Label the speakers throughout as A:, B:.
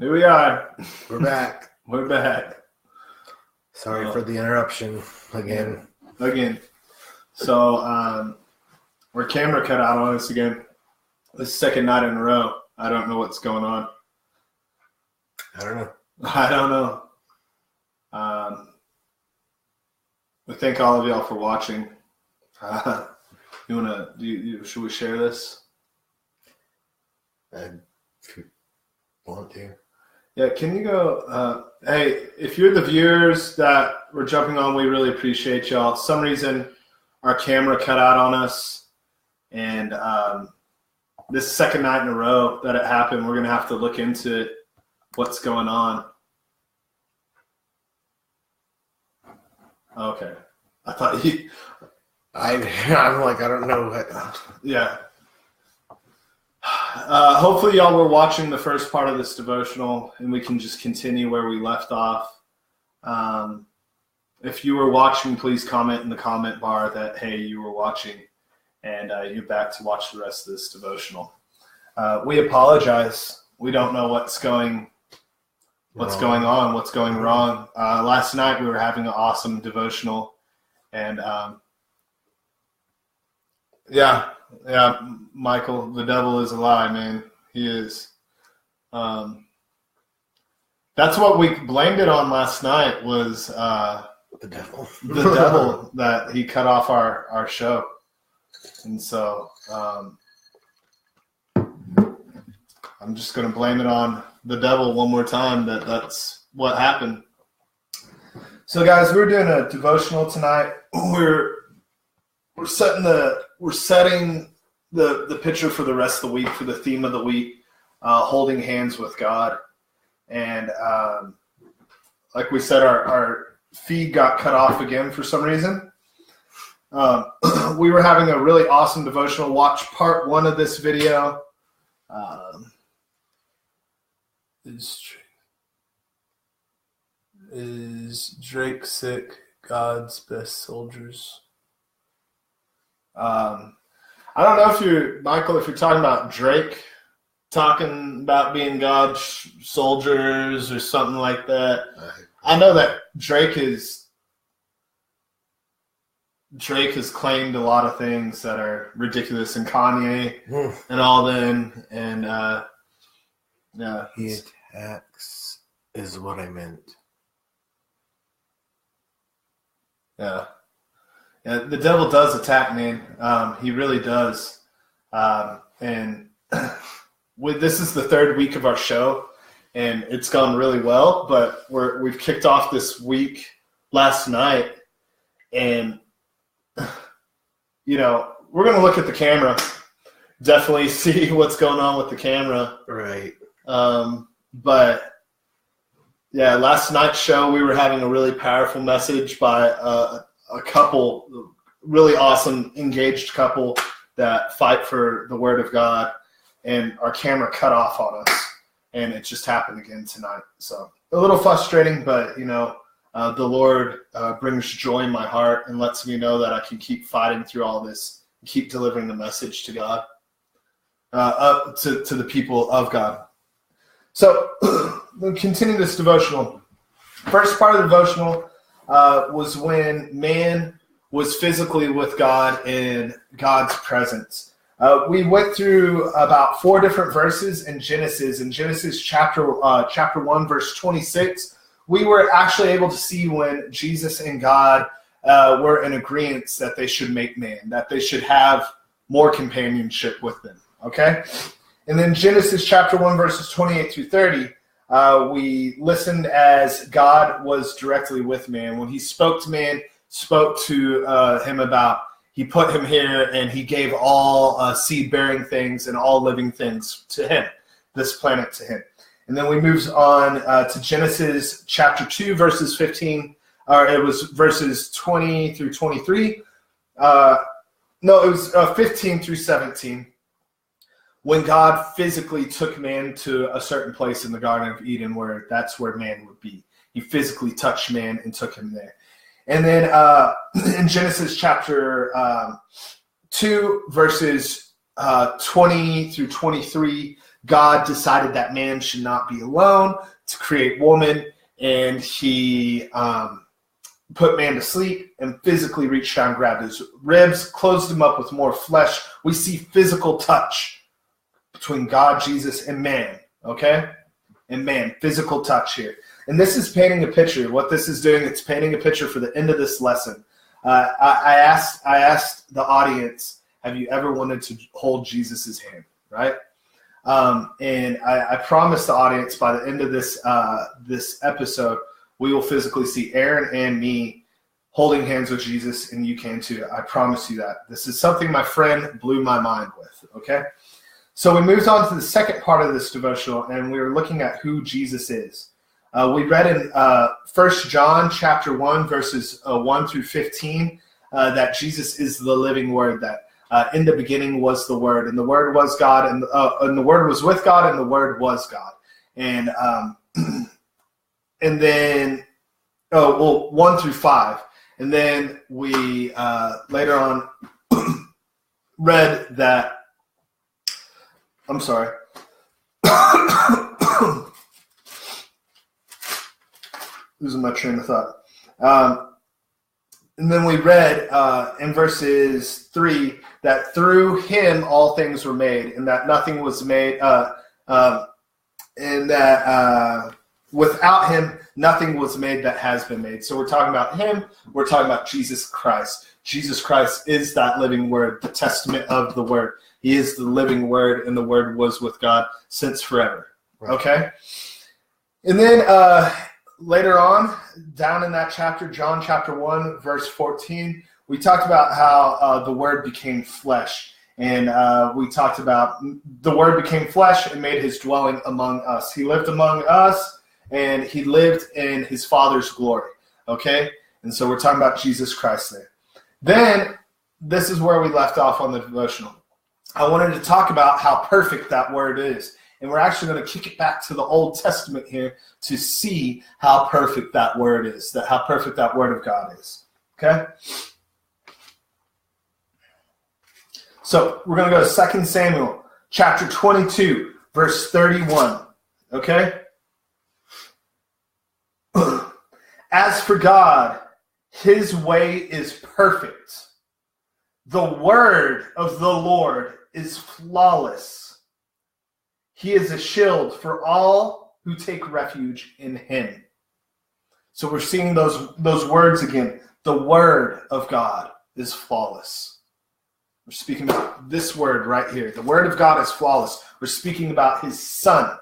A: Here we are.
B: We're back.
A: We're back.
B: Sorry for the interruption again.
A: So, our camera cut out on us again. The second night in a row. I don't know what's going on.
B: I don't
A: know. We thank all of y'all for watching. Should we share this?
B: If you want to.
A: Yeah, can you go, hey, if you're the viewers that were jumping on, we really appreciate y'all. For some reason, our camera cut out on us, and this second night in a row that it happened, we're going to have to look into what's going on. Okay. I thought you...
B: I'm like, I don't know what...
A: Yeah. Hopefully y'all were watching the first part of this devotional and we can just continue where we left off. If you were watching, please comment in the comment bar that, hey, you were watching and you're back to watch the rest of this devotional. We apologize. We don't know what's going on, what's going wrong. Last night we were having an awesome devotional and yeah, Michael, the devil is a lie, man. He is. That's what we blamed it on last night was
B: the devil.
A: The devil that he cut off our show. And so I'm just going to blame it on the devil one more time that's what happened. So guys, we're doing a devotional tonight. We're setting the picture for the rest of the week, for the theme of the week, holding hands with God. And like we said, our feed got cut off again for some reason. We were having a really awesome devotional. Watch part 1 of this video. Is Drake sick? God's best soldiers. I don't know if you're talking about Drake talking about being God's soldiers or something like that. I know that Drake has claimed a lot of things that are ridiculous, and Kanye and all them, and yeah.
B: He attacks is what I meant.
A: Yeah. Yeah, the devil does attack, man. He really does. And this is the 3rd week of our show, and it's gone really well. But we've kicked off this week last night, and we're gonna look at the camera, definitely see what's going on with the camera,
B: right?
A: But yeah, last night's show we were having a really powerful message by a couple, really awesome, engaged couple that fight for the Word of God, and our camera cut off on us, and it just happened again tonight. So a little frustrating, but the Lord brings joy in my heart and lets me know that I can keep fighting through all this and keep delivering the message to God, up to the people of God. So we'll continue this devotional. First part of the devotional was when man was physically with God in God's presence. We went through about 4 different verses in Genesis. In Genesis chapter 1, verse 26, we were actually able to see when Jesus and God were in agreement that they should make man, that they should have more companionship with them. Okay? And then Genesis chapter 1, verses 28 through 30, we listened as God was directly with man. When he spoke to man, spoke to him about, he put him here and he gave all seed-bearing things and all living things to him, this planet to him. And then we moved on to Genesis chapter 2, verses 15, or it was verses 20 through 23. No, it was 15 through 17. When God physically took man to a certain place in the Garden of Eden, that's where man would be. He physically touched man and took him there. And then in Genesis chapter 2, verses 20 through 23, God decided that man should not be alone, to create woman, and he put man to sleep and physically reached down, grabbed his ribs, closed him up with more flesh. We see physical touch between God, Jesus, and man, okay? And man, physical touch here. And this is painting a picture. What this is doing, it's painting a picture for the end of this lesson. I asked the audience, have you ever wanted to hold Jesus' hand, right? And I promised the audience by the end of this episode, we will physically see Aaron and me holding hands with Jesus, and you can too. I promise you that. This is something my friend blew my mind with, okay? So we moved on to the second part of this devotional, and we were looking at who Jesus is. We read in 1 John chapter 1, verses 1 through 15, that Jesus is the living word, that in the beginning was the Word, and the Word was God, and the Word was with God, and the Word was God. And then, 1 through 5. And then we later on read that, I'm sorry. Losing my train of thought. And then we read in verses 3 that through him all things were made, and that nothing was made, and that without him nothing was made that has been made. So we're talking about him. We're talking about Jesus Christ. Jesus Christ is that living word, the testament of the word. He is the living word, and the word was with God since forever. Right. Okay? And then later on, down in that chapter, John chapter 1, verse 14, we talked about how the word became flesh. And we talked about the word became flesh and made his dwelling among us. He lived among us, and he lived in his Father's glory. Okay? And so we're talking about Jesus Christ there. Then, this is where we left off on the devotional. I wanted to talk about how perfect that word is. And we're actually going to kick it back to the Old Testament here to see how perfect that word is, how perfect that word of God is. Okay? So, we're going to go to 2 Samuel chapter 22, verse 31. Okay? As for God, his way is perfect. The word of the Lord is flawless. He is a shield for all who take refuge in him. So we're seeing those words again. The word of God is flawless. We're speaking about this word right here. The word of God is flawless. We're speaking about his son.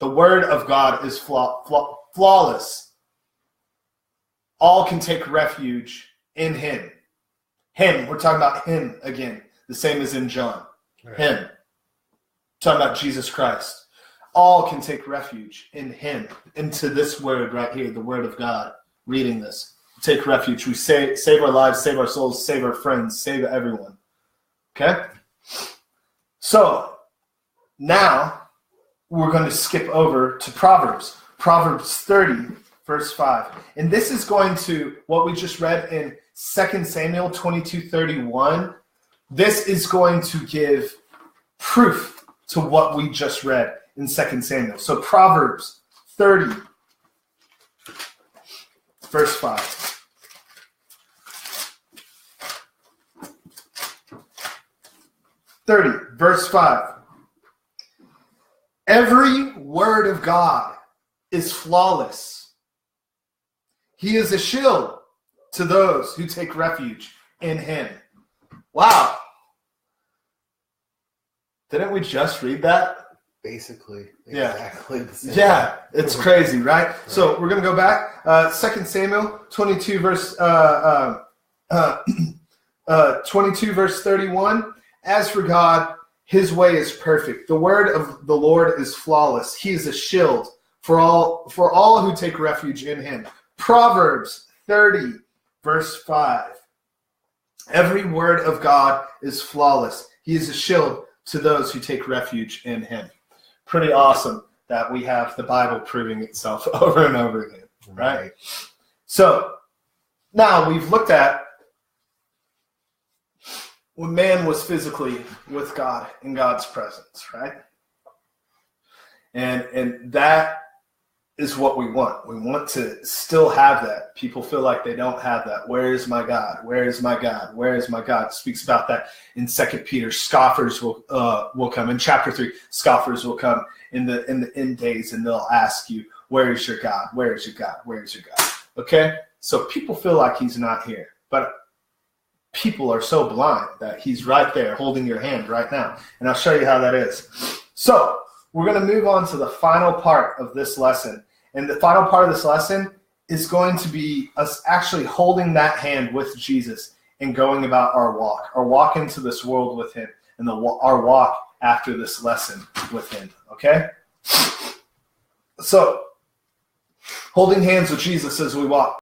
A: The word of God is flawless. All can take refuge in him. Him, we're talking about him again, the same as in John. Right. Him. Talking about Jesus Christ. All can take refuge in him, into this word right here, the word of God. Reading this. Take refuge. We save our lives, save our souls, save our friends, save everyone. Okay? So, now we're going to skip over to Proverbs. Proverbs 30, verse 5. And this is going to, what we just read in 2 Samuel 22:31, this is going to give proof to what we just read in 2 Samuel. So Proverbs 30, verse 5. Verse 5. Every word of God is flawless. He is a shield to those who take refuge in him. Wow. Didn't we just read that?
B: Basically.
A: Yeah.
B: Exactly the same.
A: Yeah, it's crazy, right? So we're going to go back. 2 Samuel 22, verse 31. As for God, his way is perfect. The word of the Lord is flawless. He is a shield for all who take refuge in him. Proverbs 30, verse 5. Every word of God is flawless. He is a shield to those who take refuge in him. Pretty awesome that we have the Bible proving itself over and over again, right? So now we've looked at when man was physically with God in God's presence, right? And that is what we want. We want to still have that. People feel like they don't have that. Where is my God? Where is my God? Where is my God? It speaks about that in 2 Peter. Scoffers will come. In chapter 3, scoffers will come in the end days, and they'll ask you, where is your God? Where is your God? Where is your God? Okay? So people feel like he's not here. But people are so blind that he's right there holding your hand right now. And I'll show you how that is. So we're going to move on to the final part of this lesson. And the final part of this lesson is going to be us actually holding that hand with Jesus and going about our walk into this world with him, and our walk after this lesson with him. Okay? So, holding hands with Jesus as we walk.